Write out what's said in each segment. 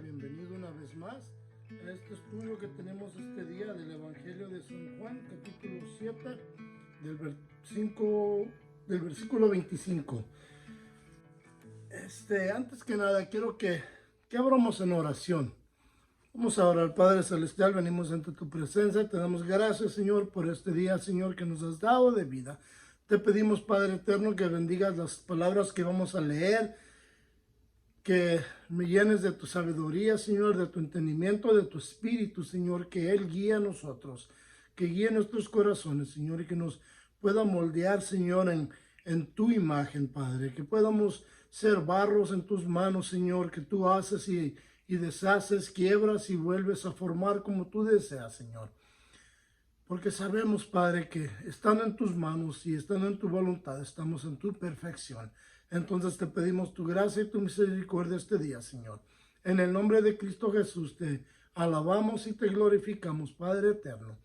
bienvenido una vez más a este estudio que tenemos este día del Evangelio de San Juan, capítulo 7, del versículo 25. Antes que nada, quiero que abramos en oración. Vamos a orar. Padre Celestial, venimos ante tu presencia, te damos gracias, Señor, por este día, Señor, que nos has dado de vida. Te pedimos, Padre Eterno, que bendigas las palabras que vamos a leer, que me llenes de tu sabiduría, Señor, de tu entendimiento, de tu espíritu, Señor, que Él guíe a nosotros, que guíe nuestros corazones, Señor, y que nos pueda moldear, Señor, en tu imagen, Padre, que podamos ser barros en tus manos, Señor, que tú haces y deshaces, quiebras y vuelves a formar como tú deseas, Señor. Porque sabemos, Padre, que estando en tus manos y estando en tu voluntad, estamos en tu perfección. Entonces te pedimos tu gracia y tu misericordia este día, Señor. En el nombre de Cristo Jesús te alabamos y te glorificamos, Padre eterno.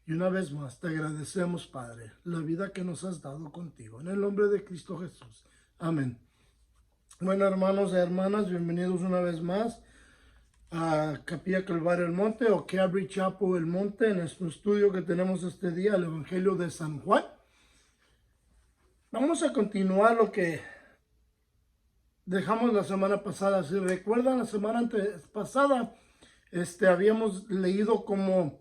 Y una vez más te agradecemos, Padre, la vida que nos has dado contigo. En el nombre de Cristo Jesús. Amén. Bueno, hermanos y hermanas, bienvenidos una vez más a Capilla Calvario El Monte o Calvary Chapel El Monte, en nuestro estudio que tenemos este día, el Evangelio de San Juan. Vamos a continuar lo que dejamos la semana pasada. Si recuerdan, la semana pasada habíamos leído como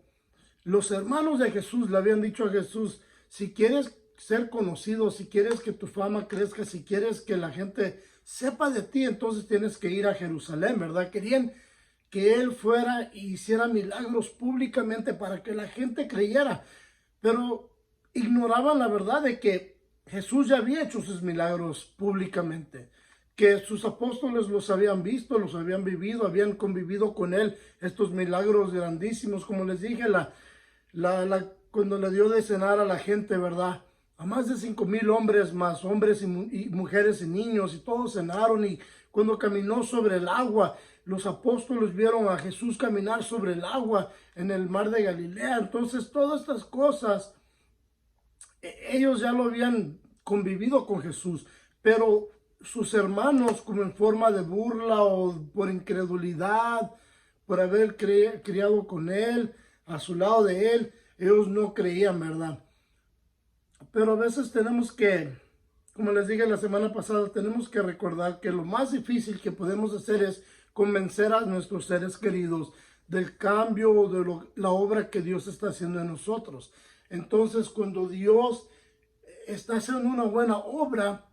los hermanos de Jesús le habían dicho a Jesús: si quieres ser conocido, si quieres que tu fama crezca, si quieres que la gente sepa de ti, entonces tienes que ir a Jerusalén, ¿verdad? Querían que Él fuera y hiciera milagros públicamente para que la gente creyera, pero ignoraban la verdad de que Jesús ya había hecho sus milagros públicamente, que sus apóstoles los habían visto, los habían vivido, habían convivido con Él, estos milagros grandísimos, como les dije, cuando le dio de cenar a la gente, ¿verdad? A más de 5,000 hombres, más hombres y mujeres y niños, y todos cenaron. Y cuando caminó sobre el agua, los apóstoles vieron a Jesús caminar sobre el agua en el mar de Galilea. Entonces, todas estas cosas, ellos ya lo habían convivido con Jesús, pero sus hermanos, como en forma de burla o por incredulidad, por haber criado con Él, a su lado de Él, ellos no creían, ¿verdad? Pero a veces tenemos que, como les dije la semana pasada, tenemos que recordar que lo más difícil que podemos hacer es convencer a nuestros seres queridos del cambio o de la obra que Dios está haciendo en nosotros. Entonces, cuando Dios está haciendo una buena obra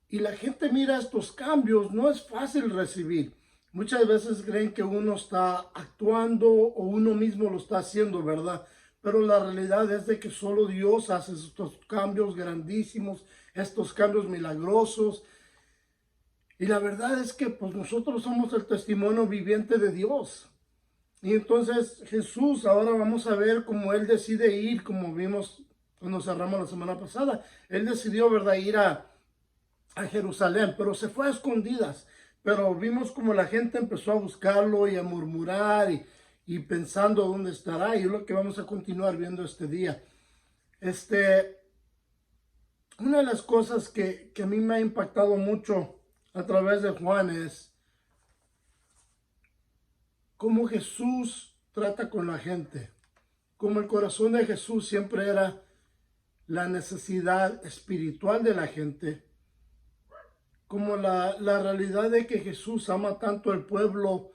y la gente mira estos cambios, no es fácil recibir. Muchas veces creen que uno está actuando o uno mismo lo está haciendo, ¿verdad? Pero la realidad es de que solo Dios hace estos cambios grandísimos, estos cambios milagrosos. Y la verdad es que pues nosotros somos el testimonio viviente de Dios. Y entonces Jesús, ahora vamos a ver cómo Él decide ir, como vimos cuando cerramos la semana pasada. Él decidió, ¿verdad?, ir a Jerusalén, pero se fue a escondidas. Pero vimos como la gente empezó a buscarlo y a murmurar y pensando dónde estará, y es lo que vamos a continuar viendo este día. Una de las cosas que a mí me ha impactado mucho a través de Juan es cómo Jesús trata con la gente, como el corazón de Jesús siempre era la necesidad espiritual de la gente, como la realidad de que Jesús ama tanto al pueblo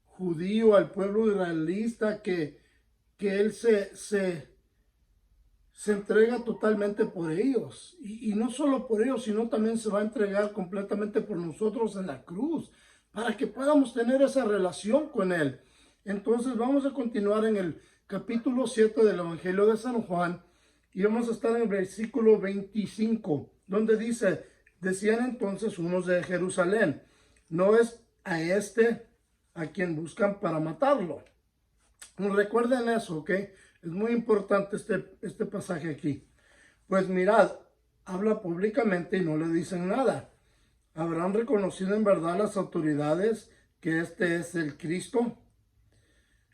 judío, al pueblo israelita, que Él se entrega totalmente por ellos. Y no solo por ellos, sino también se va a entregar completamente por nosotros en la cruz, para que podamos tener esa relación con Él. Entonces vamos a continuar en el capítulo 7 del Evangelio de San Juan, y vamos a estar en el versículo 25, donde dice: decían entonces unos de Jerusalén, ¿no es a a quien buscan para matarlo? Recuerden eso, ¿ok? Es muy importante este pasaje aquí. Pues mirad, habla públicamente y no le dicen nada. ¿Habrán reconocido en verdad las autoridades que este es el Cristo?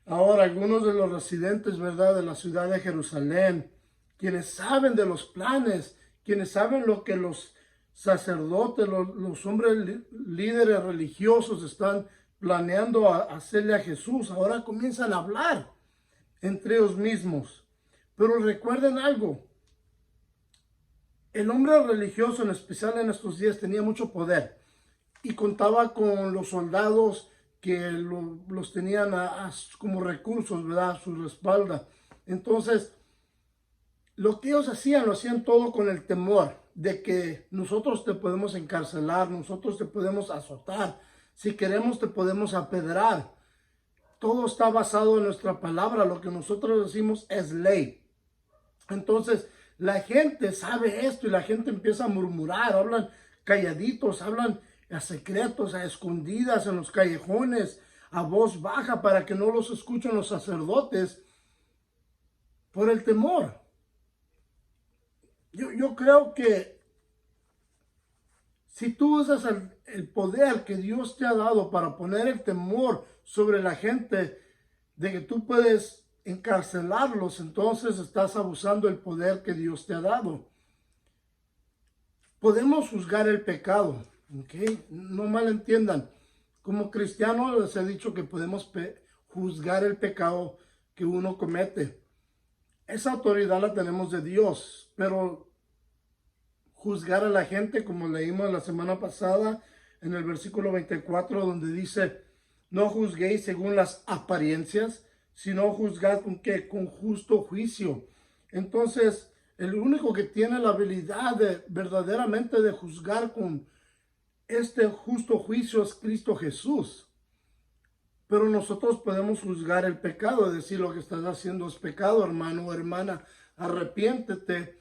Ahora, algunos de los residentes, ¿verdad?, de la ciudad de Jerusalén, quienes saben de los planes, quienes saben lo que los sacerdotes, los hombres líderes religiosos están planeando hacerle a Jesús, ahora comienzan a hablar entre ellos mismos. Pero recuerden algo, el hombre religioso, en especial en estos días, tenía mucho poder y contaba con los soldados que los tenían como recursos, ¿verdad? A su espalda. Entonces, lo que ellos hacían, lo hacían todo con el temor de que nosotros te podemos encarcelar, nosotros te podemos azotar, si queremos te podemos apedrar. Todo está basado en nuestra palabra, lo que nosotros decimos es ley. Entonces, la gente sabe esto y la gente empieza a murmurar, hablan calladitos, hablan a secretos, a escondidas en los callejones, a voz baja para que no los escuchen los sacerdotes por el temor. Yo creo que si tú usas el poder que Dios te ha dado para poner el temor sobre la gente, de que tú puedes encarcelarlos, entonces estás abusando del poder que Dios te ha dado. Podemos juzgar el pecado, ¿ok? No malentiendan. Como cristianos les he dicho que podemos juzgar el pecado que uno comete. Esa autoridad la tenemos de Dios, pero juzgar a la gente, como leímos la semana pasada en el versículo 24, donde dice, no juzguéis según las apariencias, sino juzgad con justo juicio. Entonces, el único que tiene la habilidad de verdaderamente de juzgar con este justo juicio es Cristo Jesús. Pero nosotros podemos juzgar el pecado, decir lo que estás haciendo es pecado, hermano o hermana, arrepiéntete.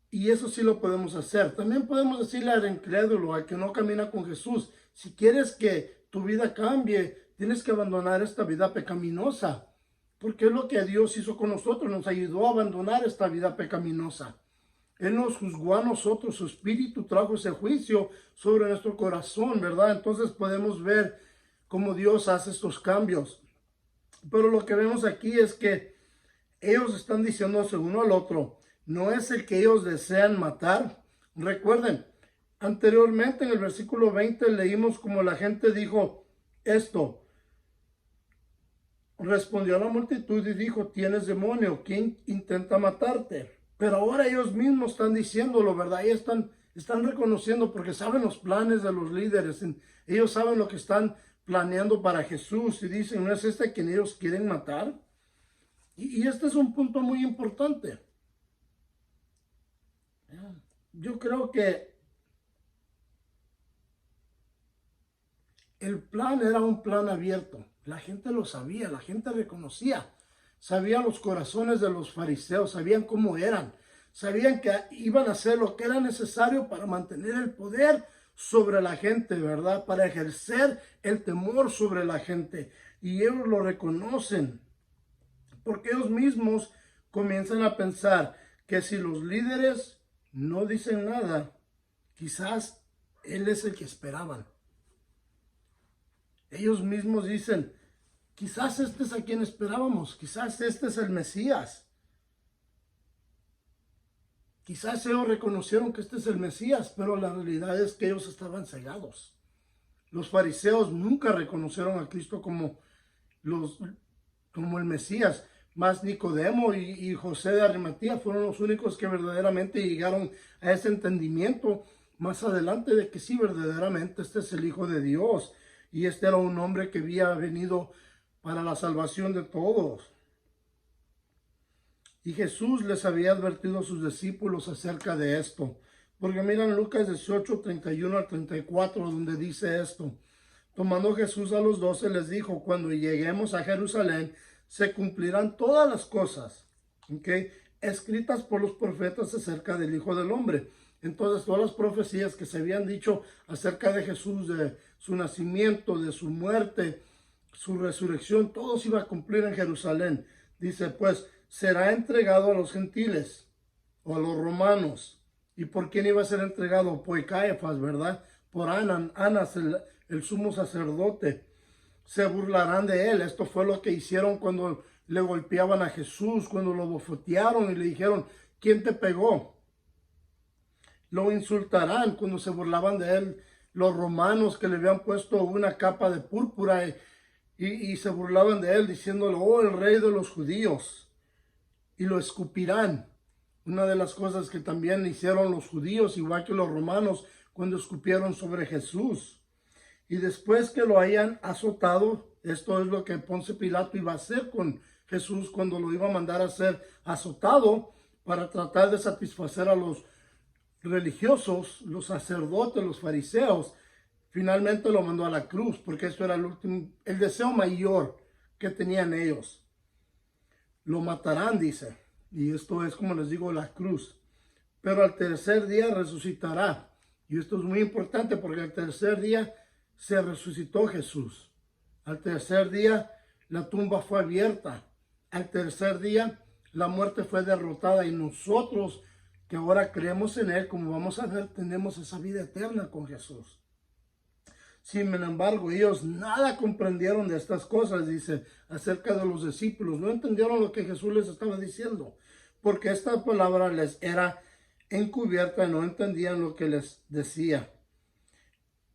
Y eso sí lo podemos hacer. También podemos decirle al incrédulo, al que no camina con Jesús, si quieres que tu vida cambie, tienes que abandonar esta vida pecaminosa. Porque es lo que Dios hizo con nosotros, nos ayudó a abandonar esta vida pecaminosa. Él nos juzgó a nosotros, su espíritu trajo ese juicio sobre nuestro corazón, ¿verdad? Entonces podemos ver cómo Dios hace estos cambios. Pero lo que vemos aquí es que ellos están diciéndose uno al otro, no es el que ellos desean matar. Recuerden, anteriormente en el versículo 20 leímos como la gente dijo esto. Respondió a la multitud y dijo, tienes demonio, ¿quién intenta matarte? Pero ahora ellos mismos están diciéndolo, ¿verdad? Y están reconociendo porque saben los planes de los líderes. Ellos saben lo que están planeando para Jesús y dicen, ¿no es este quien ellos quieren matar? Y este es un punto muy importante. Yo creo que el plan era un plan abierto. La gente lo sabía, la gente reconocía. Sabían los corazones de los fariseos, sabían cómo eran. Sabían que iban a hacer lo que era necesario para mantener el poder sobre la gente, ¿verdad? Para ejercer el temor sobre la gente. Y ellos lo reconocen. Porque ellos mismos comienzan a pensar que si los líderes no dicen nada, quizás él es el que esperaban. Ellos mismos dicen, quizás este es a quien esperábamos, quizás este es el Mesías. Quizás ellos reconocieron que este es el Mesías, pero la realidad es que ellos estaban cegados. Los fariseos nunca reconocieron a Cristo como el Mesías. Más Nicodemo y José de Arimatea fueron los únicos que verdaderamente llegaron a ese entendimiento más adelante de que sí, verdaderamente este es el Hijo de Dios. Y este era un hombre que había venido para la salvación de todos. Y Jesús les había advertido a sus discípulos acerca de esto. Porque miran Lucas 18, 31 al 34, donde dice esto. Tomando Jesús a los 12, les dijo, cuando lleguemos a Jerusalén, se cumplirán todas las cosas, ¿okay?, escritas por los profetas acerca del Hijo del Hombre. Entonces todas las profecías que se habían dicho acerca de Jesús, de su nacimiento, de su muerte, su resurrección, todo se iba a cumplir en Jerusalén. Dice, pues, será entregado a los gentiles o a los romanos. ¿Y por quién iba a ser entregado? Por Caifás, ¿verdad? Por Anás, el sumo sacerdote. Se burlarán de él. Esto fue lo que hicieron cuando le golpeaban a Jesús, cuando lo bofetearon y le dijeron, ¿quién te pegó? Lo insultarán cuando se burlaban de él. los romanos que le habían puesto una capa de púrpura y se burlaban de él diciéndole, oh, el rey de los judíos, y lo escupirán. Una de las cosas que también hicieron los judíos, igual que los romanos, cuando escupieron sobre Jesús. Y después que lo hayan azotado, esto es lo que Ponce Pilato iba a hacer con Jesús cuando lo iba a mandar a ser azotado para tratar de satisfacer a los religiosos, los sacerdotes, los fariseos. Finalmente lo mandó a la cruz, porque esto era el deseo mayor que tenían ellos. Lo matarán, dice, y esto es, como les digo, la cruz. Pero al tercer día resucitará. Y esto es muy importante porque al tercer día se resucitó Jesús. Al tercer día la tumba fue abierta. Al tercer día la muerte fue derrotada y nosotros que ahora creemos en Él, como vamos a ver, tenemos esa vida eterna con Jesús. Sin embargo, ellos nada comprendieron de estas cosas, dice, acerca de los discípulos. No entendieron lo que Jesús les estaba diciendo, porque esta palabra les era encubierta y no entendían lo que les decía.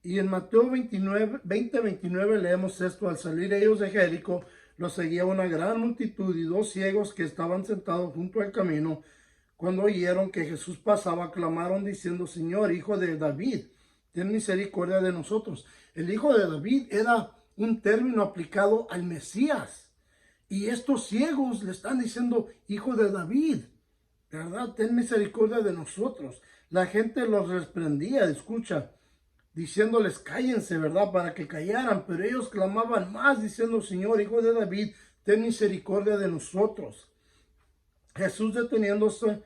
Y en Mateo 20:29 leemos esto: al salir ellos de Jericó, los seguía una gran multitud y dos ciegos que estaban sentados junto al camino. Cuando oyeron que Jesús pasaba, clamaron diciendo, Señor, Hijo de David, ten misericordia de nosotros. El Hijo de David era un término aplicado al Mesías. Y estos ciegos le están diciendo, Hijo de David, ¿verdad? Ten misericordia de nosotros. La gente los reprendía, escucha, diciéndoles, cállense, ¿verdad? Para que callaran. Pero ellos clamaban más, diciendo, Señor, Hijo de David, ten misericordia de nosotros. Jesús, deteniéndose,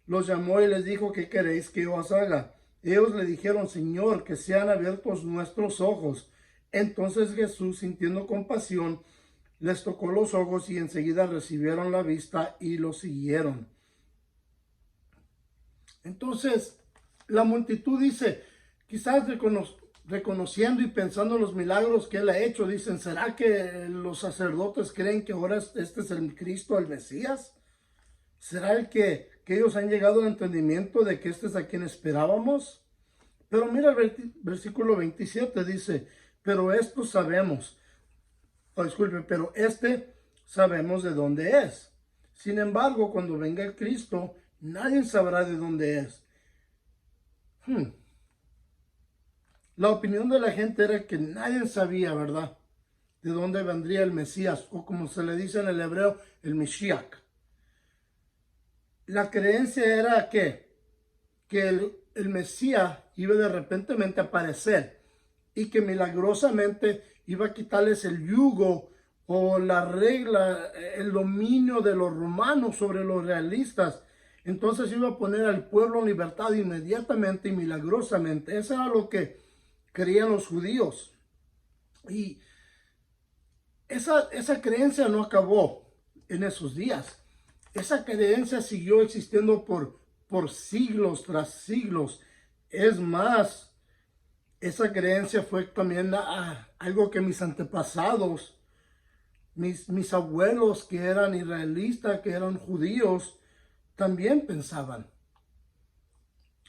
los llamó y les dijo, ¿qué queréis que yo os haga? Ellos le dijeron, Señor, que sean abiertos nuestros ojos. Entonces Jesús, sintiendo compasión, les tocó los ojos y enseguida recibieron la vista y lo siguieron. Entonces, la multitud dice, quizás reconociendo y pensando en los milagros que Él ha hecho, dicen, ¿será que los sacerdotes creen que ahora este es el Cristo, el Mesías? ¿Será el que ellos han llegado al entendimiento de que este es a quien esperábamos? Pero mira el versículo 27, dice, pero esto sabemos, pero este sabemos de dónde es. Sin embargo, cuando venga el Cristo, nadie sabrá de dónde es. La opinión de la gente era que nadie sabía, ¿verdad?, de dónde vendría el Mesías, o como se le dice en el hebreo, el Mashiach. La creencia era que el Mesías iba de repentemente a aparecer y que milagrosamente iba a quitarles el yugo o la regla, el dominio de los romanos sobre los realistas. Entonces iba a poner al pueblo en libertad inmediatamente y milagrosamente. Eso era lo que creían los judíos. Y esa creencia no acabó en esos días. Esa creencia siguió existiendo por siglos tras siglos. Es más, esa creencia fue también algo que mis antepasados, mis abuelos que eran israelitas, que eran judíos, también pensaban.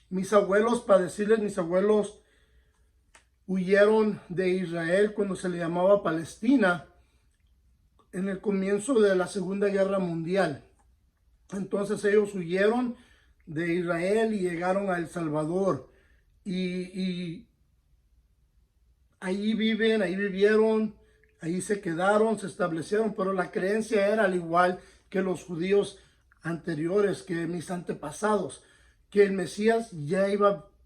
Mis abuelos huyeron de Israel cuando se le llamaba Palestina en el comienzo de la Segunda Guerra Mundial. Entonces ellos huyeron de Israel y llegaron a El Salvador. Y ahí vivieron, ahí se quedaron, se establecieron. Pero la creencia era al igual que los judíos anteriores, que mis antepasados, que el Mesías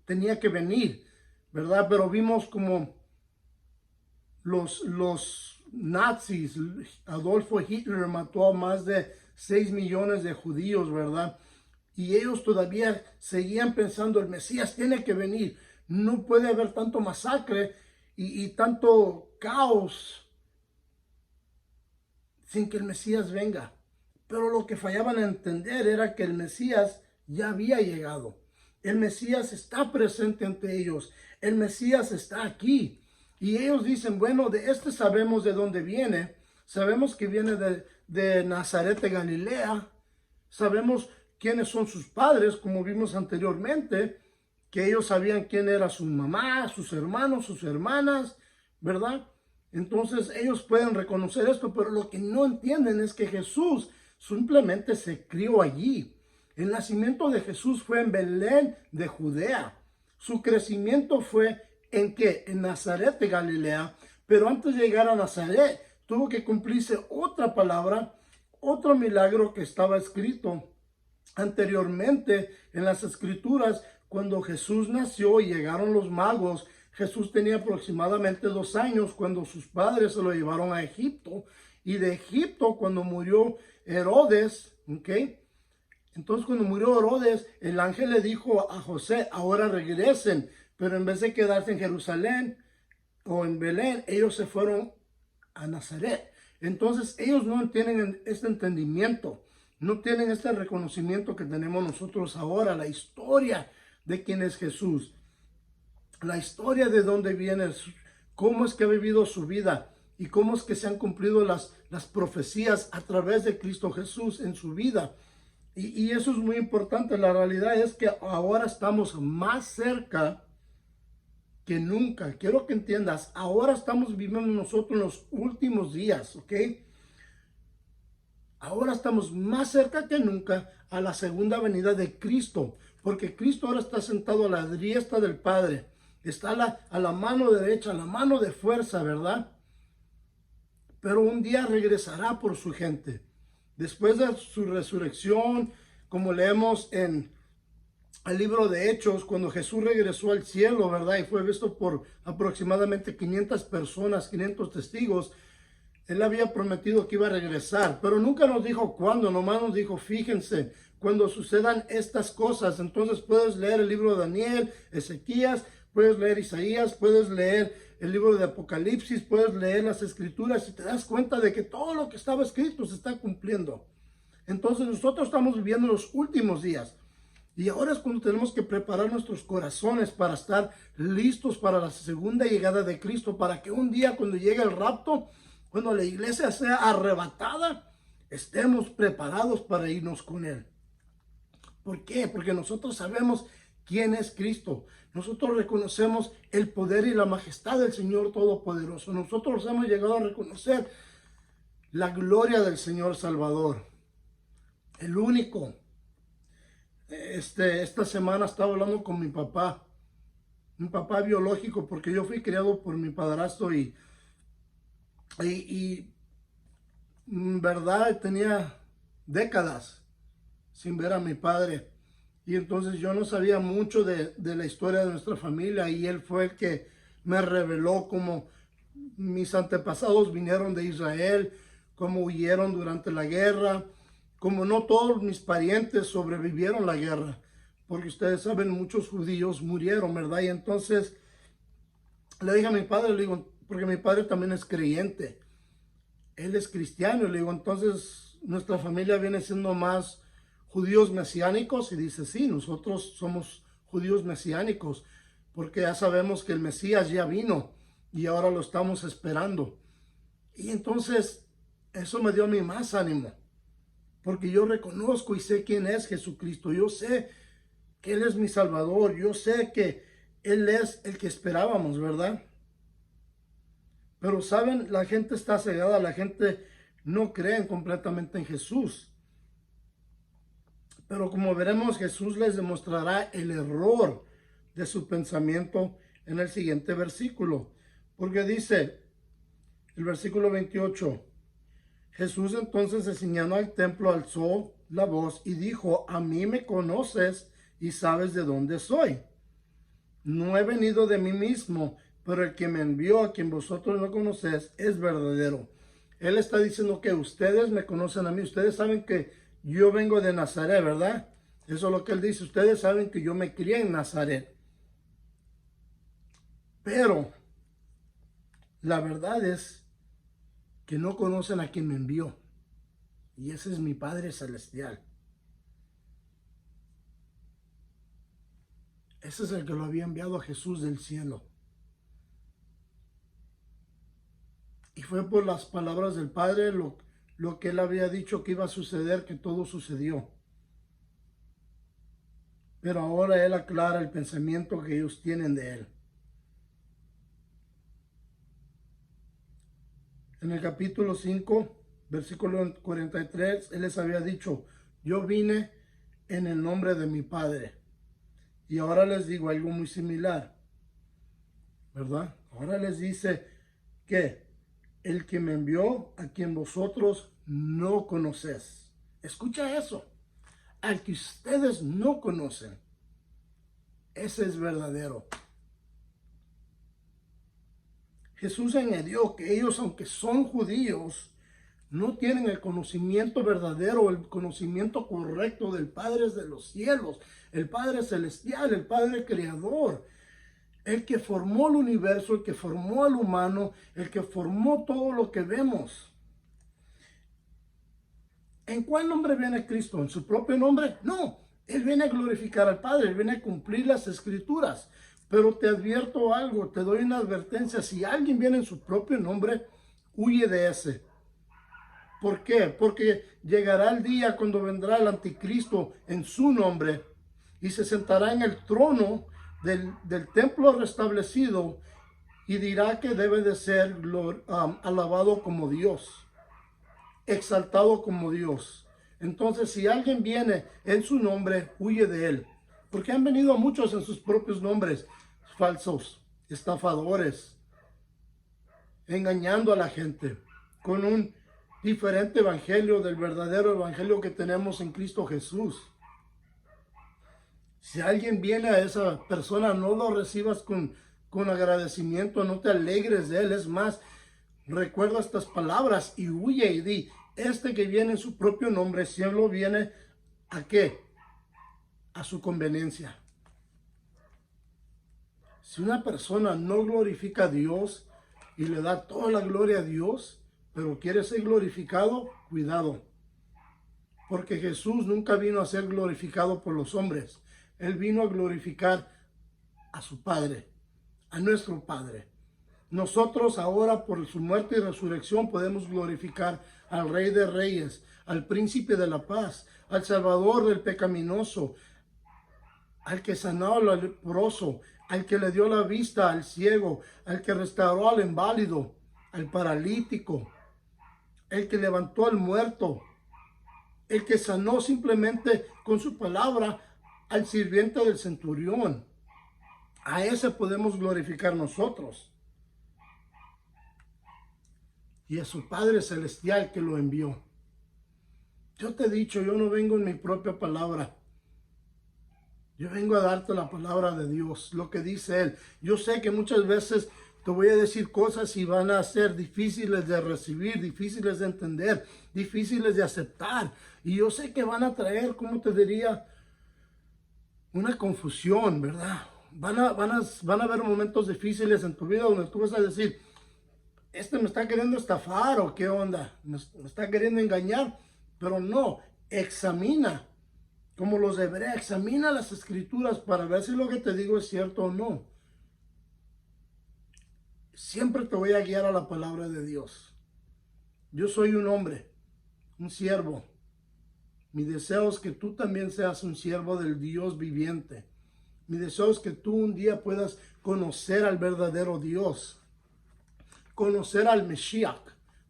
tenía que venir, ¿verdad? Pero vimos como los nazis, Adolfo Hitler mató a más de 6 millones de judíos, ¿verdad? Y ellos todavía seguían pensando, el Mesías tiene que venir. No puede haber tanto masacre y tanto caos sin que el Mesías venga. Pero lo que fallaban a entender era que el Mesías ya había llegado. El Mesías está presente ante ellos. El Mesías está aquí. Y ellos dicen, bueno, de este sabemos de dónde viene. Sabemos que viene de Nazaret de Galilea. Sabemos quiénes son sus padres, como vimos anteriormente. que ellos sabían quién era su mamá, sus hermanos, sus hermanas, ¿verdad? Entonces ellos pueden reconocer esto, pero lo que no entienden es que Jesús simplemente se crió allí. El nacimiento de Jesús fue en Belén de Judea. Su crecimiento fue ¿en qué? En Nazaret de Galilea. Pero antes de llegar a Nazaret, tuvo que cumplirse otra palabra, otro milagro que estaba escrito anteriormente en las escrituras. Cuando Jesús nació y llegaron los magos, Jesús tenía aproximadamente 2 años cuando sus padres se lo llevaron a Egipto. Y de Egipto, cuando murió Herodes, ¿ok? Entonces cuando murió Herodes, el ángel le dijo a José, ahora regresen. Pero en vez de quedarse en Jerusalén o en Belén, ellos se fueron a Nazaret. Entonces ellos no tienen este entendimiento, no tienen este reconocimiento que tenemos nosotros ahora, la historia de quién es Jesús, la historia de dónde viene, cómo es que ha vivido su vida y cómo es que se han cumplido las profecías a través de Cristo Jesús en su vida. Y eso es muy importante. La realidad es que ahora estamos más cerca que nunca. Quiero que entiendas, ahora estamos viviendo nosotros en los últimos días, ¿ok? Ahora estamos más cerca que nunca a la segunda venida de Cristo, porque Cristo ahora está sentado a la diestra del Padre, está a la mano derecha, a la mano de fuerza, ¿verdad? Pero un día regresará por su gente. Después de su resurrección, como leemos en el libro de Hechos, cuando Jesús regresó al cielo, ¿verdad? Y fue visto por aproximadamente 500 personas, 500 testigos. Él había prometido que iba a regresar, pero nunca nos dijo cuándo, nomás nos dijo, fíjense, cuando sucedan estas cosas. Entonces puedes leer el libro de Daniel, Ezequías, puedes leer Isaías, puedes leer el libro de Apocalipsis, puedes leer las escrituras y te das cuenta de que todo lo que estaba escrito se está cumpliendo. Entonces nosotros estamos viviendo los últimos días. Y ahora es cuando tenemos que preparar nuestros corazones para estar listos para la segunda llegada de Cristo, para que un día cuando llegue el rapto, cuando la iglesia sea arrebatada, estemos preparados para irnos con Él. ¿Por qué? Porque nosotros sabemos quién es Cristo. Nosotros reconocemos el poder y la majestad del Señor Todopoderoso. Nosotros hemos llegado a reconocer la gloria del Señor Salvador, el único. Esta semana estaba hablando con mi papá biológico, porque yo fui criado por mi padrastro y verdad tenía décadas sin ver a mi padre, y entonces yo no sabía mucho de la historia de nuestra familia, y él fue el que me reveló cómo mis antepasados vinieron de Israel, cómo huyeron durante la guerra, como no todos mis parientes sobrevivieron la guerra, porque ustedes saben, muchos judíos murieron, ¿verdad? Y entonces le dije a mi padre, le digo, porque mi padre también es creyente, él es cristiano, le digo, entonces nuestra familia viene siendo más judíos mesiánicos, y dice, sí, nosotros somos judíos mesiánicos, porque ya sabemos que el Mesías ya vino, y ahora lo estamos esperando. Y entonces eso me dio a mí más ánimo, porque yo reconozco y sé quién es Jesucristo. Yo sé que Él es mi Salvador. Yo sé que Él es el que esperábamos, ¿verdad? Pero saben, la gente está cegada, la gente no cree completamente en Jesús. Pero como veremos, Jesús les demostrará el error de su pensamiento en el siguiente versículo. Porque dice, el versículo 28, Jesús entonces, enseñando al templo, alzó la voz y dijo, a mí me conoces y sabes de dónde soy. No he venido de mí mismo, pero el que me envió, a quien vosotros no conocéis, es verdadero. Él está diciendo que ustedes me conocen a mí. Ustedes saben que yo vengo de Nazaret, ¿verdad? Eso es lo que él dice. Ustedes saben que yo me crié en Nazaret. Pero la verdad es que no conocen a quien me envió. Y ese es mi Padre Celestial. Ese es el que lo había enviado a Jesús del cielo. Y fue por las palabras del Padre lo que Él había dicho que iba a suceder, que todo sucedió. pero ahora Él aclara el pensamiento que ellos tienen de Él. En el capítulo 5, versículo 43, Él les había dicho, yo vine en el nombre de mi Padre. Y ahora les digo algo muy similar, ¿verdad? Ahora les dice que el que me envió, a quien vosotros no conocéis. Escucha eso. Al que ustedes no conocen. Ese es verdadero. Jesús añadió que ellos, aunque son judíos, no tienen el conocimiento verdadero, el conocimiento correcto del Padre de los cielos, el Padre celestial, el Padre creador, el que formó el universo, el que formó al humano, el que formó todo lo que vemos. ¿En cuál nombre viene Cristo? ¿En su propio nombre? No, Él viene a glorificar al Padre, Él viene a cumplir las Escrituras. Pero te advierto algo, te doy una advertencia, si alguien viene en su propio nombre, huye de ese. ¿Por qué? Porque llegará el día cuando vendrá el anticristo en su nombre y se sentará en el trono del templo restablecido y dirá que debe de ser alabado como Dios, exaltado como Dios. Entonces, si alguien viene en su nombre, huye de él. Porque han venido muchos en sus propios nombres, falsos, estafadores, engañando a la gente con un diferente evangelio del verdadero evangelio que tenemos en Cristo Jesús. Si alguien viene a esa persona, no lo recibas con agradecimiento, no te alegres de él. Es más, recuerda estas palabras y huye y di, este que viene en su propio nombre, siempre viene ¿a qué? A su conveniencia. Si una persona no glorifica a Dios y le da toda la gloria a Dios, pero quiere ser glorificado, cuidado. Porque Jesús nunca vino a ser glorificado por los hombres. Él vino a glorificar a su Padre, a nuestro Padre. Nosotros ahora por su muerte y resurrección podemos glorificar al Rey de Reyes, al Príncipe de la Paz, al Salvador del pecaminoso, al que sanó al leproso, al que le dio la vista al ciego, al que restauró al inválido, al paralítico, el que levantó al muerto, el que sanó simplemente con su palabra al sirviente del centurión. A ese podemos glorificar nosotros. Y a su Padre Celestial que lo envió. Yo te he dicho, yo no vengo en mi propia palabra. Yo vengo a darte la palabra de Dios, lo que dice Él. Yo sé que muchas veces te voy a decir cosas y van a ser difíciles de recibir, difíciles de entender, difíciles de aceptar. Y yo sé que van a traer, ¿cómo te diría? Una confusión, ¿verdad? Van a haber momentos difíciles en tu vida donde tú vas a decir, este me está queriendo estafar o qué onda, me está queriendo engañar. Pero no, examina, como los hebreos, examina las escrituras para ver si lo que te digo es cierto o no. Siempre te voy a guiar a la palabra de Dios. Yo soy un hombre, un siervo. Mi deseo es que tú también seas un siervo del Dios viviente. Mi deseo es que tú un día puedas conocer al verdadero Dios. Conocer al Mesías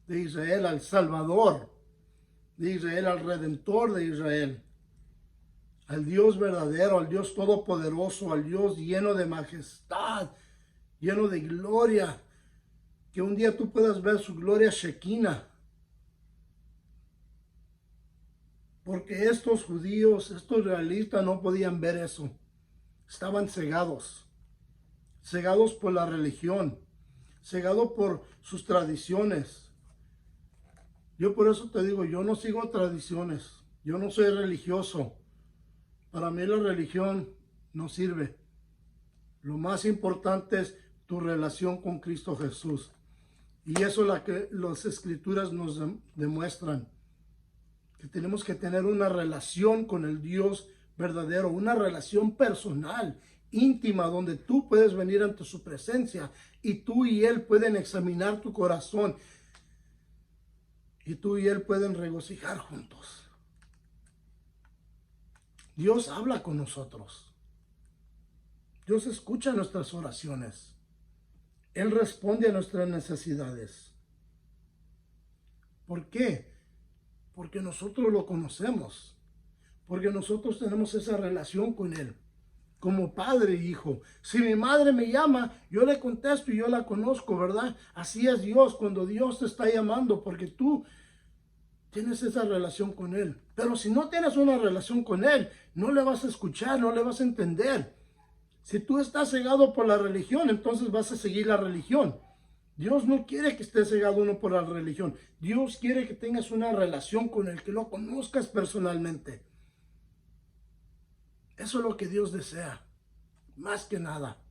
de Israel, al Salvador de Israel, al Redentor de Israel. Al Dios verdadero, al Dios todopoderoso, al Dios lleno de majestad, lleno de gloria. Que un día tú puedas ver su gloria Shekinah. Porque estos judíos, estos israelitas no podían ver eso. Estaban cegados. Cegados por la religión. Cegados por sus tradiciones. Yo por eso te digo, yo no sigo tradiciones. Yo no soy religioso. Para mí la religión no sirve. Lo más importante es tu relación con Cristo Jesús. Y eso es lo que las escrituras nos demuestran. Que tenemos que tener una relación con el Dios verdadero, una relación personal, íntima, donde tú puedes venir ante su presencia y tú y Él pueden examinar tu corazón y tú y Él pueden regocijar juntos. Dios habla con nosotros. Dios escucha nuestras oraciones. Él responde a nuestras necesidades. ¿Por qué? Porque nosotros lo conocemos. Porque nosotros tenemos esa relación con Él. Como padre e hijo. Si mi madre me llama, yo le contesto y yo la conozco, ¿verdad? Así es Dios, cuando Dios te está llamando, porque tú tienes esa relación con Él. Pero si no tienes una relación con Él, no le vas a escuchar, no le vas a entender. Si tú estás cegado por la religión, entonces vas a seguir la religión. Dios no quiere que estés cegado uno por la religión. Dios quiere que tengas una relación con Él, que lo conozcas personalmente. Eso es lo que Dios desea, más que nada.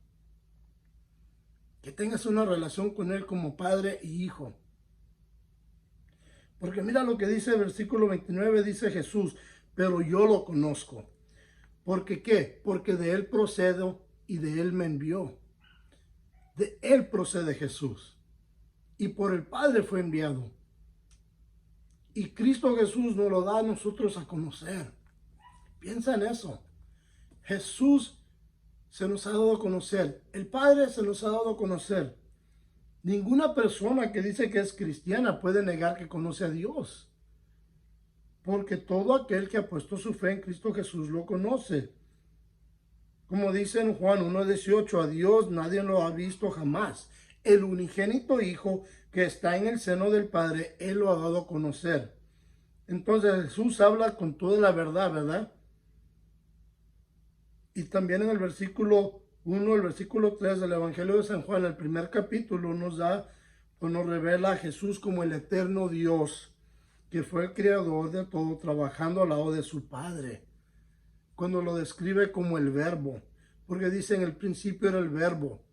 Que tengas una relación con Él como padre y hijo. Porque mira lo que dice el versículo 29, dice Jesús, pero yo lo conozco. ¿Por qué? Porque de Él procedo y de Él me envió. De Él procede Jesús. Y por el Padre fue enviado. Y Cristo Jesús nos lo da a nosotros a conocer. Piensa en eso. Jesús se nos ha dado a conocer. El Padre se nos ha dado a conocer. Ninguna persona que dice que es cristiana puede negar que conoce a Dios. Porque todo aquel que ha puesto su fe en Cristo Jesús lo conoce. Como dice en Juan 1:18, a Dios nadie lo ha visto jamás. El unigénito Hijo que está en el seno del Padre, Él lo ha dado a conocer. Entonces Jesús habla con toda la verdad, ¿verdad? Y también en el versículo 1, el versículo 3 del Evangelio de San Juan, el primer capítulo, nos revela a Jesús como el eterno Dios, que fue el creador de todo, trabajando al lado de su Padre. Cuando lo describe como el Verbo, porque dice en el principio era el Verbo,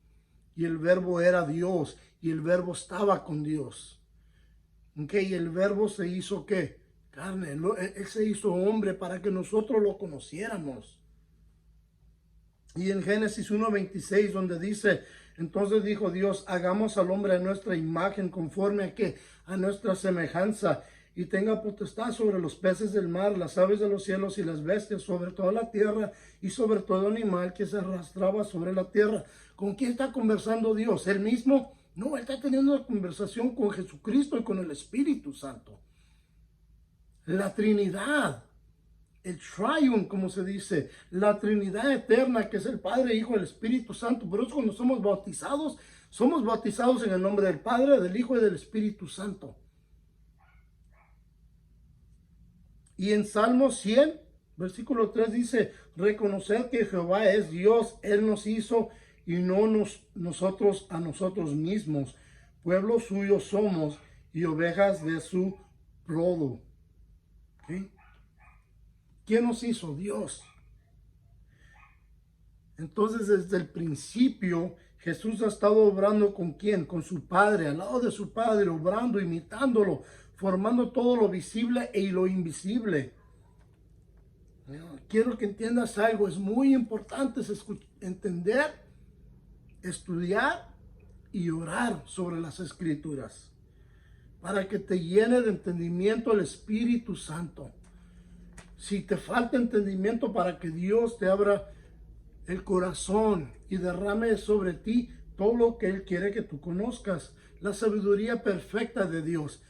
y el Verbo era Dios, y el Verbo estaba con Dios. Y el Verbo se hizo ¿qué? Carne. Él se hizo hombre para que nosotros lo conociéramos. Y en Génesis 1:26, donde dice, entonces dijo Dios, hagamos al hombre a nuestra imagen, conforme a ¿qué? A nuestra semejanza, y tenga potestad sobre los peces del mar, las aves de los cielos y las bestias, sobre toda la tierra y sobre todo animal que se arrastraba sobre la tierra. ¿Con quién está conversando Dios? ¿Él mismo? No, Él está teniendo una conversación con Jesucristo y con el Espíritu Santo. La Trinidad. El triune, como se dice, la Trinidad eterna, que es el Padre, Hijo y el Espíritu Santo. Por eso cuando somos bautizados en el nombre del Padre, del Hijo y del Espíritu Santo. Y en Salmo 100, versículo 3 dice, reconocer que Jehová es Dios, Él nos hizo y no nosotros a nosotros mismos. Pueblo suyo somos y ovejas de su prado. ¿Okay? ¿Quién nos hizo? Dios. Entonces, desde el principio, Jesús ha estado obrando ¿con quién? Con su Padre, al lado de su Padre, obrando, imitándolo, formando todo lo visible y lo invisible. Quiero que entiendas algo, es muy importante entender, estudiar y orar sobre las Escrituras, para que te llene de entendimiento el Espíritu Santo. Si te falta entendimiento, para que Dios te abra el corazón y derrame sobre ti todo lo que Él quiere que tú conozcas, la sabiduría perfecta de Dios.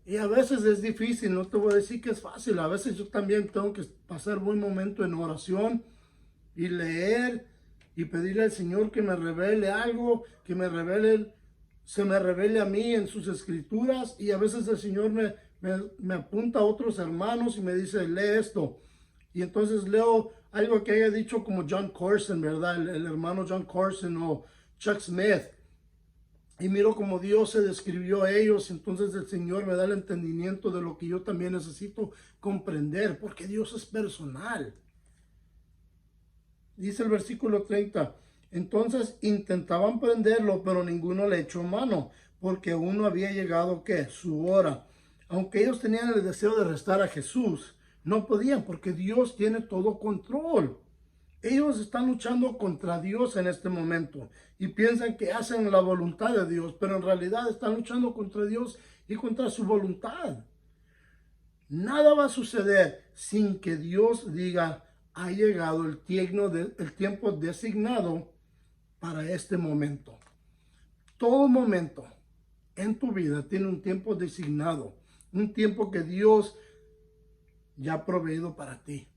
Y a veces es difícil, no te voy a decir que es fácil, a veces yo también tengo que pasar buen momento en oración y leer y pedirle al Señor que me revele algo, que se me revele a mí en sus Escrituras, y a veces el Señor me apunta a otros hermanos y me dice, lee esto. Y entonces leo algo que haya dicho como John Carson, ¿verdad? El hermano John Carson o Chuck Smith. Y miro como Dios se describió a ellos. Entonces el Señor me da el entendimiento de lo que yo también necesito comprender, porque Dios es personal. Dice el versículo 30. Entonces intentaban prenderlo, pero ninguno le echó mano, porque aún no había llegado, ¿qué? Su hora. Aunque ellos tenían el deseo de arrestar a Jesús, no podían, porque Dios tiene todo control. Ellos están luchando contra Dios en este momento y piensan que hacen la voluntad de Dios, pero en realidad están luchando contra Dios y contra su voluntad. Nada va a suceder sin que Dios diga, ha llegado el tiempo designado para este momento. Todo momento en tu vida tiene un tiempo designado, un tiempo que Dios ya ha proveído para ti.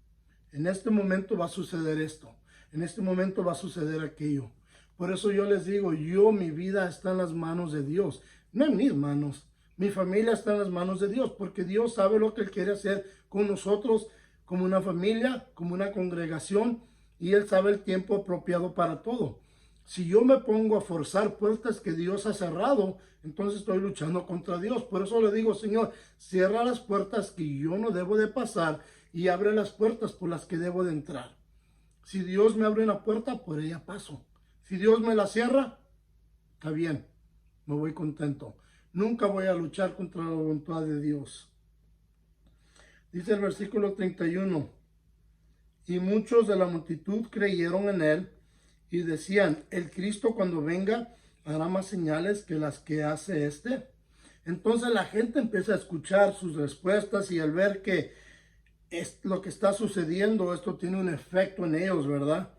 En este momento va a suceder esto, en este momento va a suceder aquello. Por eso yo les digo, mi vida está en las manos de Dios, no en mis manos. Mi familia está en las manos de Dios, porque Dios sabe lo que Él quiere hacer con nosotros, como una familia, como una congregación, y Él sabe el tiempo apropiado para todo. Si yo me pongo a forzar puertas que Dios ha cerrado, entonces estoy luchando contra Dios. Por eso le digo, Señor, cierra las puertas que yo no debo de pasar y abre las puertas por las que debo de entrar. Si Dios me abre una puerta, por ella paso. Si Dios me la cierra, está bien, me voy contento. Nunca voy a luchar contra la voluntad de Dios. Dice el versículo 31, y muchos de la multitud creyeron en él y decían, el Cristo cuando venga hará más señales que las que hace este. Entonces la gente empieza a escuchar sus respuestas y al ver que es lo que está sucediendo, esto tiene un efecto en ellos, ¿verdad?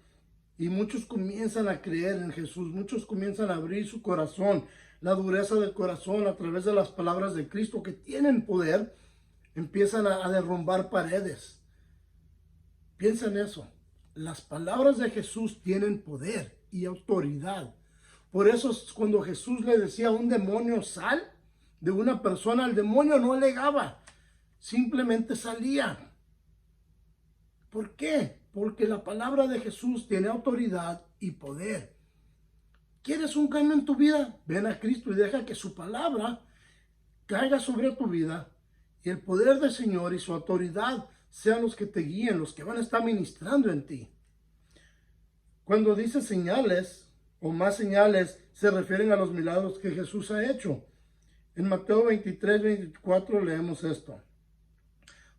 Y muchos comienzan a creer en Jesús, muchos comienzan a abrir su corazón, la dureza del corazón a través de las palabras de Cristo que tienen poder, empiezan a derrumbar paredes. Piensa en eso. Las palabras de Jesús tienen poder y autoridad. Por eso cuando Jesús le decía a un demonio, sal de una persona, el demonio no alegaba, simplemente salía. ¿Por qué? Porque la palabra de Jesús tiene autoridad y poder. ¿Quieres un cambio en tu vida? Ven a Cristo y deja que su palabra caiga sobre tu vida y el poder del Señor y su autoridad sean los que te guíen, los que van a estar ministrando en ti. Cuando dice señales o más señales, se refieren a los milagros que Jesús ha hecho. En Mateo 23, 24 leemos esto.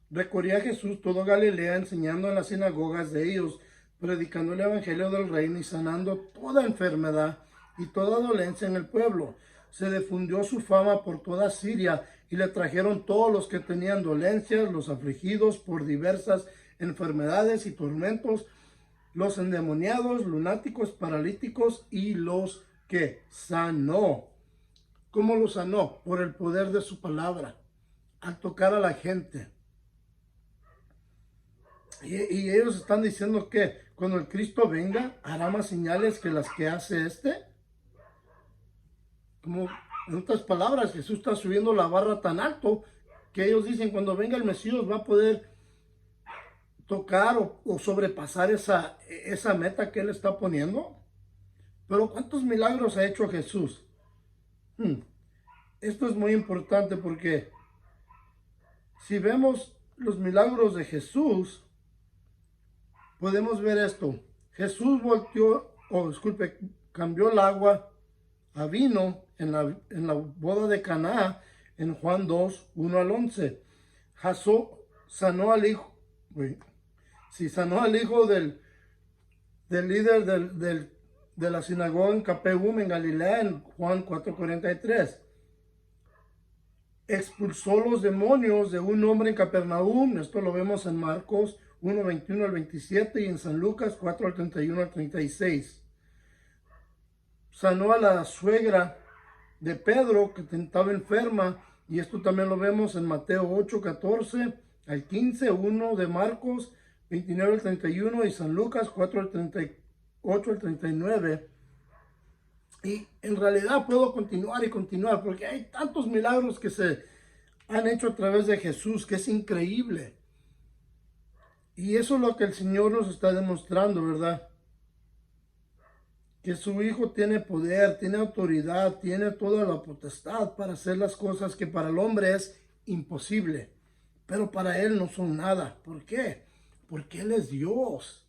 Recorría Jesús todo Galilea, enseñando en las sinagogas de ellos, predicando el evangelio del reino y sanando toda enfermedad y toda dolencia en el pueblo. Se difundió su fama por toda Siria y le trajeron todos los que tenían dolencias, los afligidos por diversas enfermedades y tormentos, los endemoniados, lunáticos, paralíticos y los que sanó. ¿Cómo los sanó? Por el poder de su palabra, al tocar a la gente. Y ellos están diciendo que cuando el Cristo venga, hará más señales que las que hace este. Como en otras palabras, Jesús está subiendo la barra tan alto que ellos dicen cuando venga el Mesías va a poder tocar o sobrepasar esa meta que él está poniendo. Pero ¿cuántos milagros ha hecho Jesús? Esto es muy importante porque si vemos los milagros de Jesús, podemos ver esto. Jesús cambió el agua a vino en la boda de Caná en Juan 2, 1 al 11. Sanó al hijo del líder de la sinagoga en Capernaum en Galilea en Juan 4:43. Expulsó los demonios de un hombre en Capernaum, esto lo vemos en Marcos 1:21 al 27 y en San Lucas 4 al 31 al 36. Sanó a la suegra de Pedro que estaba enferma y esto también lo vemos en Mateo 8:14 al 15, 1 de Marcos 29 al 31 y San Lucas 4 al 38 al 39. Y en realidad puedo continuar y continuar porque hay tantos milagros que se han hecho a través de Jesús que es increíble. Y eso es lo que el Señor nos está demostrando, ¿verdad? Que su Hijo tiene poder, tiene autoridad, tiene toda la potestad para hacer las cosas que para el hombre es imposible. Pero para Él no son nada. ¿Por qué? Porque Él es Dios.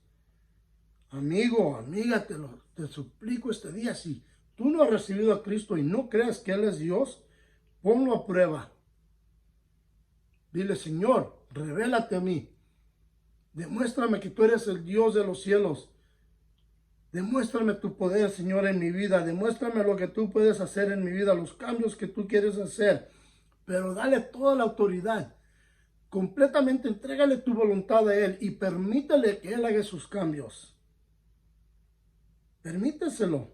Amigo, amiga, te suplico este día, si tú no has recibido a Cristo y no crees que Él es Dios, ponlo a prueba. Dile, Señor, revélate a mí. Demuéstrame que tú eres el Dios de los cielos. Demuéstrame tu poder, Señor, en mi vida. Demuéstrame lo que tú puedes hacer en mi vida, los cambios que tú quieres hacer. Pero dale toda la autoridad. Completamente entrégale tu voluntad a Él y permítele que Él haga sus cambios. Permíteselo.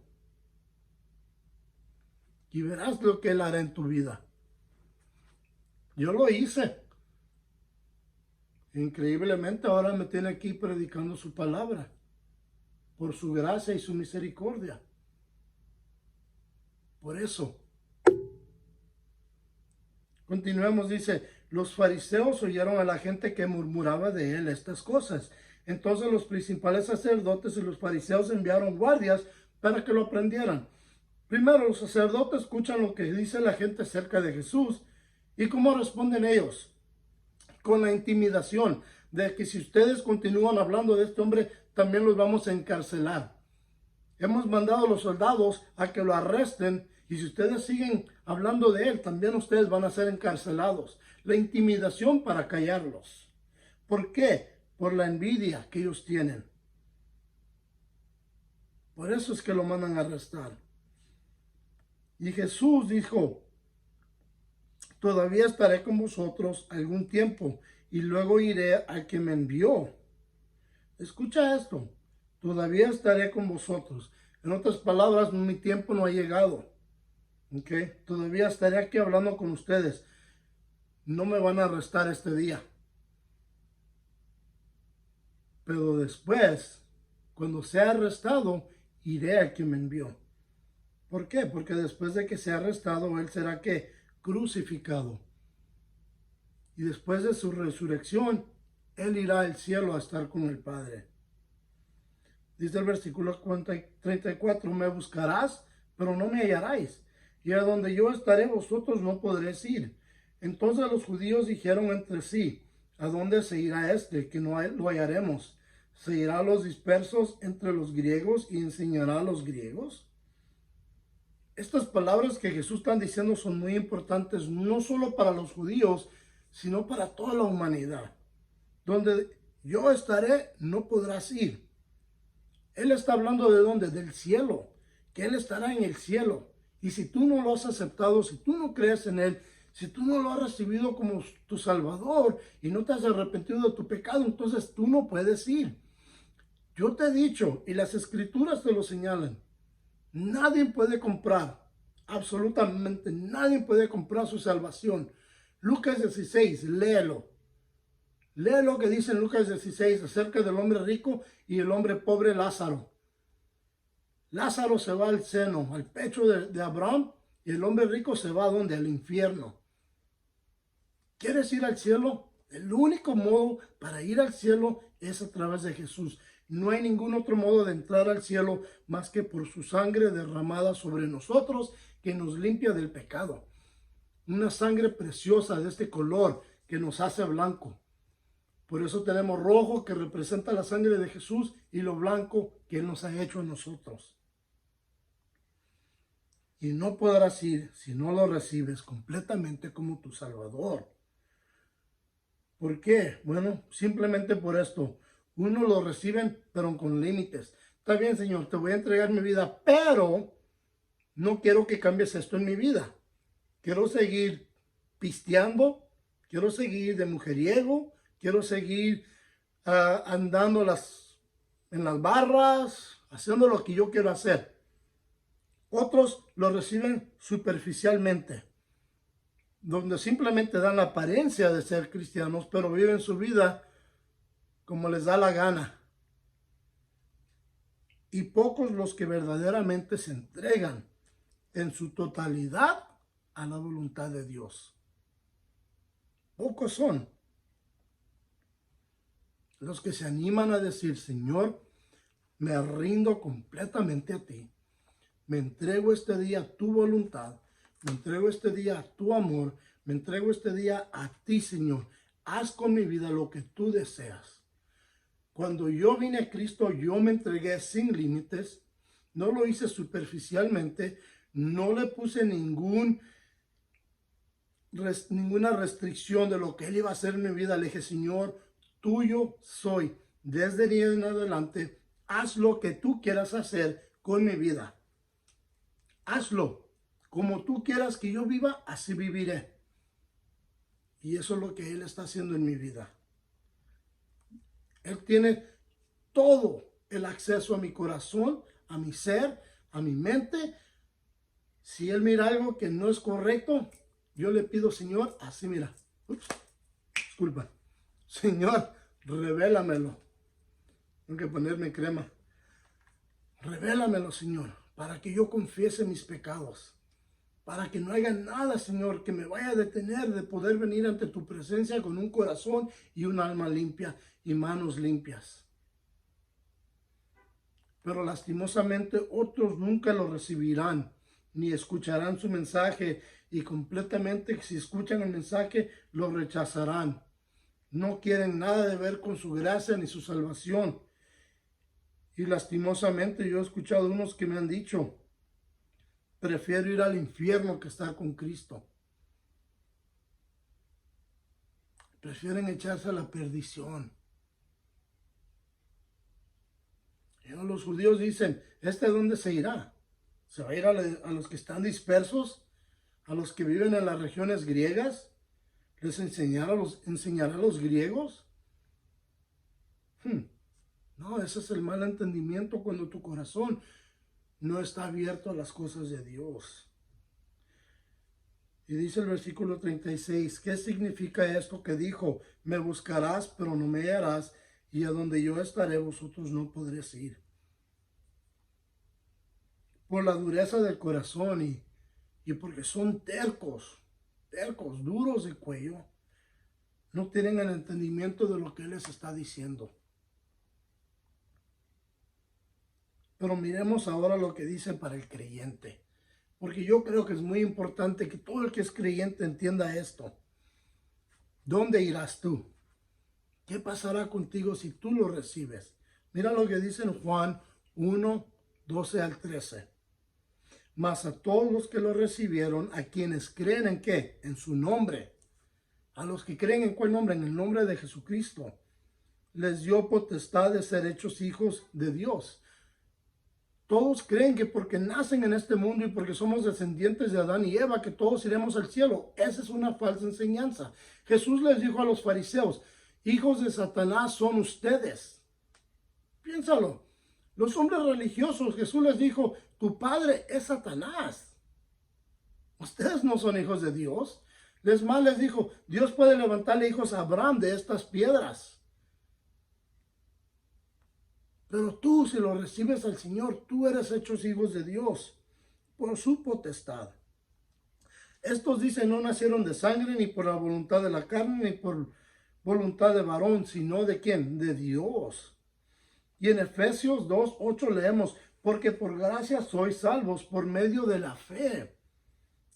Y verás lo que Él hará en tu vida. Yo lo hice. Increíblemente ahora me tiene aquí predicando su palabra. Por su gracia y su misericordia. Por eso. Continuemos, dice, los fariseos oyeron a la gente que murmuraba de él estas cosas. Entonces los principales sacerdotes y los fariseos enviaron guardias para que lo prendieran. Primero los sacerdotes escuchan lo que dice la gente acerca de Jesús y cómo responden ellos. Con la intimidación de que si ustedes continúan hablando de este hombre, también los vamos a encarcelar. Hemos mandado a los soldados a que lo arresten y si ustedes siguen hablando de él, también ustedes van a ser encarcelados. La intimidación para callarlos. ¿Por qué? Por la envidia que ellos tienen. Por eso es que lo mandan a arrestar. Y Jesús dijo, todavía estaré con vosotros algún tiempo y luego iré al que me envió. Escucha esto, todavía estaré con vosotros. En otras palabras, mi tiempo no ha llegado. ¿Okay? Todavía estaré aquí hablando con ustedes. No me van a arrestar este día. Pero después, cuando sea arrestado, iré al que me envió. ¿Por qué? Porque después de que sea arrestado, él será que crucificado. Y después de su resurrección, él irá al cielo a estar con el Padre. Dice el versículo 34, me buscarás, pero no me hallaréis. Y a donde yo estaré, vosotros no podréis ir. Entonces los judíos dijeron entre sí, ¿a dónde se irá este, que no lo hallaremos? ¿Se irá a los dispersos entre los griegos y enseñará a los griegos? Estas palabras que Jesús está diciendo son muy importantes, no solo para los judíos, sino para toda la humanidad. Donde yo estaré, no podrás ir. Él está hablando de dónde, del cielo, que Él estará en el cielo. Y si tú no lo has aceptado, si tú no crees en Él, si tú no lo has recibido como tu Salvador y no te has arrepentido de tu pecado, entonces tú no puedes ir. Yo te he dicho, y las Escrituras te lo señalan, nadie puede comprar, absolutamente nadie puede comprar su salvación. Lucas 16, léelo. Lee lo que dice en Lucas 16 acerca del hombre rico y el hombre pobre Lázaro. Lázaro se va al seno, al pecho de Abraham, y el hombre rico se va a donde, al infierno. ¿Quieres ir al cielo? El único modo para ir al cielo es a través de Jesús. No hay ningún otro modo de entrar al cielo más que por su sangre derramada sobre nosotros que nos limpia del pecado. Una sangre preciosa de este color que nos hace blanco. Por eso tenemos rojo que representa la sangre de Jesús y lo blanco que Él nos ha hecho a nosotros. Y no podrás ir si no lo recibes completamente como tu Salvador. ¿Por qué? Bueno, simplemente por esto. Uno lo reciben, pero con límites. Está bien, Señor, te voy a entregar mi vida, pero no quiero que cambies esto en mi vida. Quiero seguir pisteando, quiero seguir de mujeriego, quiero seguir andando en las barras, haciendo lo que yo quiero hacer. Otros lo reciben superficialmente, donde simplemente dan la apariencia de ser cristianos, pero viven su vida como les da la gana. Y pocos los que verdaderamente se entregan en su totalidad a la voluntad de Dios. Pocos son los que se animan a decir, Señor, me rindo completamente a ti. Me entrego este día a tu voluntad. Me entrego este día a tu amor. Me entrego este día a ti, Señor. Haz con mi vida lo que tú deseas. Cuando yo vine a Cristo, yo me entregué sin límites. No lo hice superficialmente. No le puse ninguna restricción de lo que Él iba a hacer en mi vida. Le dije, Señor, tuyo soy. Desde el día en adelante, haz lo que tú quieras hacer con mi vida. Hazlo como tú quieras que yo viva, así viviré. Y eso es lo que Él está haciendo en mi vida. Él tiene todo el acceso a mi corazón, a mi ser, a mi mente. Si Él mira algo que no es correcto, yo le pido, Señor, así mira. Ups, disculpa. Señor, revélamelo. Tengo que ponerme crema. Revélamelo, Señor, para que yo confiese mis pecados. Para que no haya nada, Señor, que me vaya a detener de poder venir ante tu presencia con un corazón y un alma limpia y manos limpias. Pero lastimosamente otros nunca lo recibirán, ni escucharán su mensaje, y completamente, si escuchan el mensaje, lo rechazarán. No quieren nada de ver con su gracia ni su salvación. Y lastimosamente yo he escuchado unos que me han dicho, prefiero ir al infierno que estar con Cristo. Prefieren echarse a la perdición. Los judíos dicen, ¿este dónde se irá? ¿Se va a ir a los que están dispersos? ¿A los que viven en las regiones griegas? ¿Les enseñará a los griegos? No, ese es el mal entendimiento cuando tu corazón no está abierto a las cosas de Dios. Y dice el versículo 36, ¿qué significa esto que dijo? Me buscarás, pero no me hallarás, y a donde yo estaré, vosotros no podréis ir. Por la dureza del corazón y porque son tercos, duros de cuello, no tienen el entendimiento de lo que Él les está diciendo. Pero miremos ahora lo que dice para el creyente. Porque yo creo que es muy importante que todo el que es creyente entienda esto. ¿Dónde irás tú? ¿Qué pasará contigo si tú lo recibes? Mira lo que dice en Juan 1, 12 al 13. Mas a todos los que lo recibieron, a quienes creen en ¿qué? En su nombre. A los que creen en ¿cuál nombre? En el nombre de Jesucristo. Les dio potestad de ser hechos hijos de Dios. Todos creen que porque nacen en este mundo y porque somos descendientes de Adán y Eva, que todos iremos al cielo. Esa es una falsa enseñanza. Jesús les dijo a los fariseos, hijos de Satanás son ustedes. Piénsalo. Los hombres religiosos, Jesús les dijo, tu padre es Satanás. Ustedes no son hijos de Dios. Les dijo, Dios puede levantarle hijos a Abraham de estas piedras. Pero tú, si lo recibes al Señor, tú eres hechos hijos de Dios por su potestad. Estos dicen, no nacieron de sangre, ni por la voluntad de la carne, ni por voluntad de varón, sino de ¿quién? De Dios. Y en Efesios 2, 8 leemos, porque por gracia sois salvos por medio de la fe.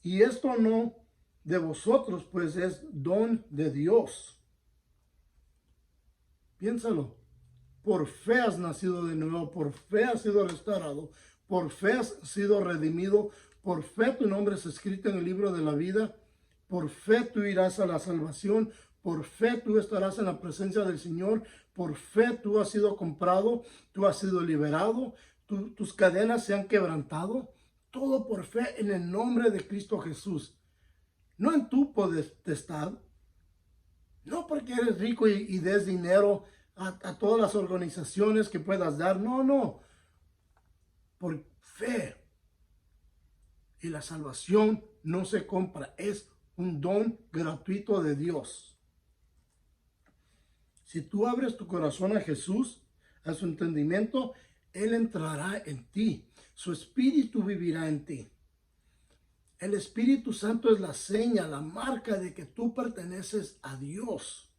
Y esto no de vosotros, pues es don de Dios. Piénsalo. Por fe has nacido de nuevo, por fe has sido restaurado, por fe has sido redimido, por fe tu nombre es escrito en el libro de la vida, por fe tú irás a la salvación, por fe tú estarás en la presencia del Señor, por fe tú has sido comprado, tú has sido liberado, tus cadenas se han quebrantado, todo por fe en el nombre de Cristo Jesús. No en tu potestad, no porque eres rico y des dinero a todas las organizaciones que puedas dar. No. Por fe. Y la salvación no se compra. Es un don gratuito de Dios. Si tú abres tu corazón a Jesús, a su entendimiento, Él entrará en ti. Su Espíritu vivirá en ti. El Espíritu Santo es la seña, la marca de que tú perteneces a Dios.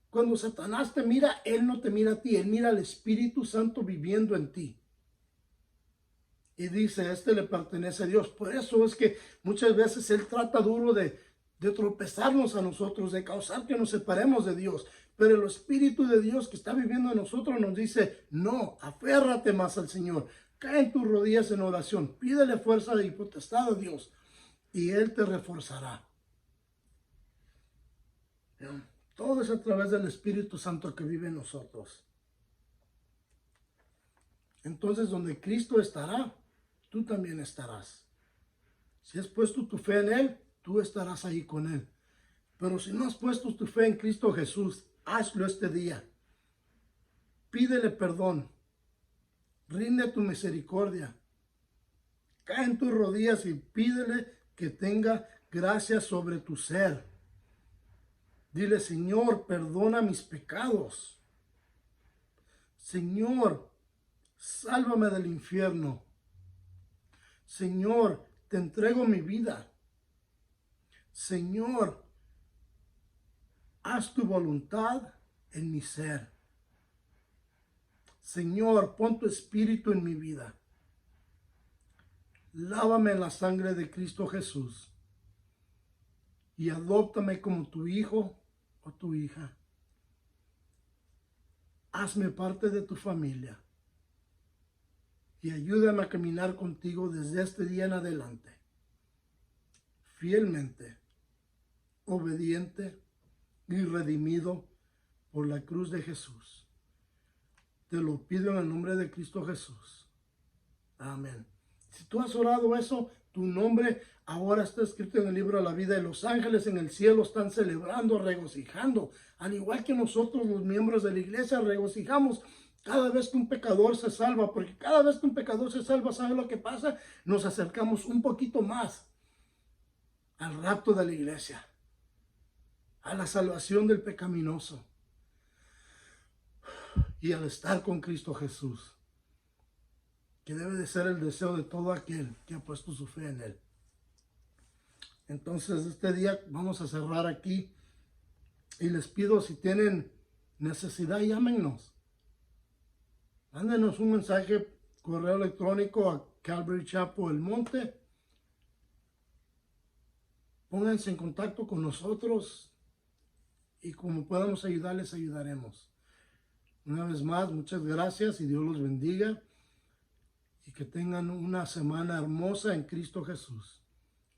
Cuando Satanás te mira, Él no te mira a ti, Él mira al Espíritu Santo viviendo en ti. Y dice, este le pertenece a Dios. Por eso es que muchas veces Él trata duro de tropezarnos a nosotros, de causar que nos separemos de Dios. Pero el Espíritu de Dios que está viviendo en nosotros nos dice, no, aférrate más al Señor. Cae en tus rodillas en oración, pídele fuerza y potestad a Dios y Él te reforzará. Todo es a través del Espíritu Santo que vive en nosotros. Entonces, donde Cristo estará, tú también estarás. Si has puesto tu fe en Él, tú estarás ahí con Él. Pero si no has puesto tu fe en Cristo Jesús, hazlo este día. Pídele perdón. Rinde tu misericordia. Cae en tus rodillas y pídele que tenga gracia sobre tu ser. Dile, Señor, perdona mis pecados. Señor, sálvame del infierno. Señor, te entrego mi vida. Señor, haz tu voluntad en mi ser. Señor, pon tu espíritu en mi vida. Lávame en la sangre de Cristo Jesús y adóptame como tu hijo o tu hija. Hazme parte de tu familia y ayúdame a caminar contigo desde este día en adelante, fielmente, obediente y redimido por la cruz de Jesús. Te lo pido en el nombre de Cristo Jesús. Amén. Si tú has orado eso, tu nombre ahora está escrito en el libro de la vida, y los ángeles en el cielo están celebrando, regocijando, al igual que nosotros los miembros de la iglesia regocijamos cada vez que un pecador se salva, porque cada vez que un pecador se salva, ¿sabe lo que pasa? Nos acercamos un poquito más al rapto de la iglesia, a la salvación del pecaminoso y al estar con Cristo Jesús, que debe de ser el deseo de todo aquel que ha puesto su fe en Él. Entonces, este día vamos a cerrar aquí y les pido, si tienen necesidad, llámenos. Mándenos un mensaje, correo electrónico a Calvary Chapel El Monte. Pónganse en contacto con nosotros y como podamos ayudarles, ayudaremos. Una vez más, muchas gracias y Dios los bendiga. Y que tengan una semana hermosa en Cristo Jesús.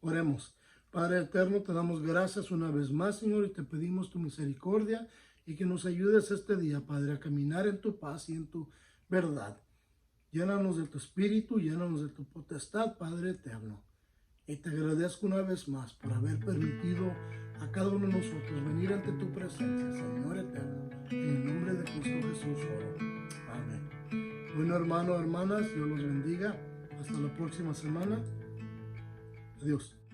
Oremos. Padre eterno, te damos gracias una vez más, Señor, y te pedimos tu misericordia y que nos ayudes este día, Padre, a caminar en tu paz y en tu verdad. Llénanos de tu espíritu, llénanos de tu potestad, Padre eterno. Y te agradezco una vez más por haber permitido a cada uno de nosotros venir ante tu presencia, Señor eterno. En el nombre de Cristo Jesús oro. Amén. Bueno, hermanos, hermanas, Dios los bendiga. Hasta la próxima semana. Adiós.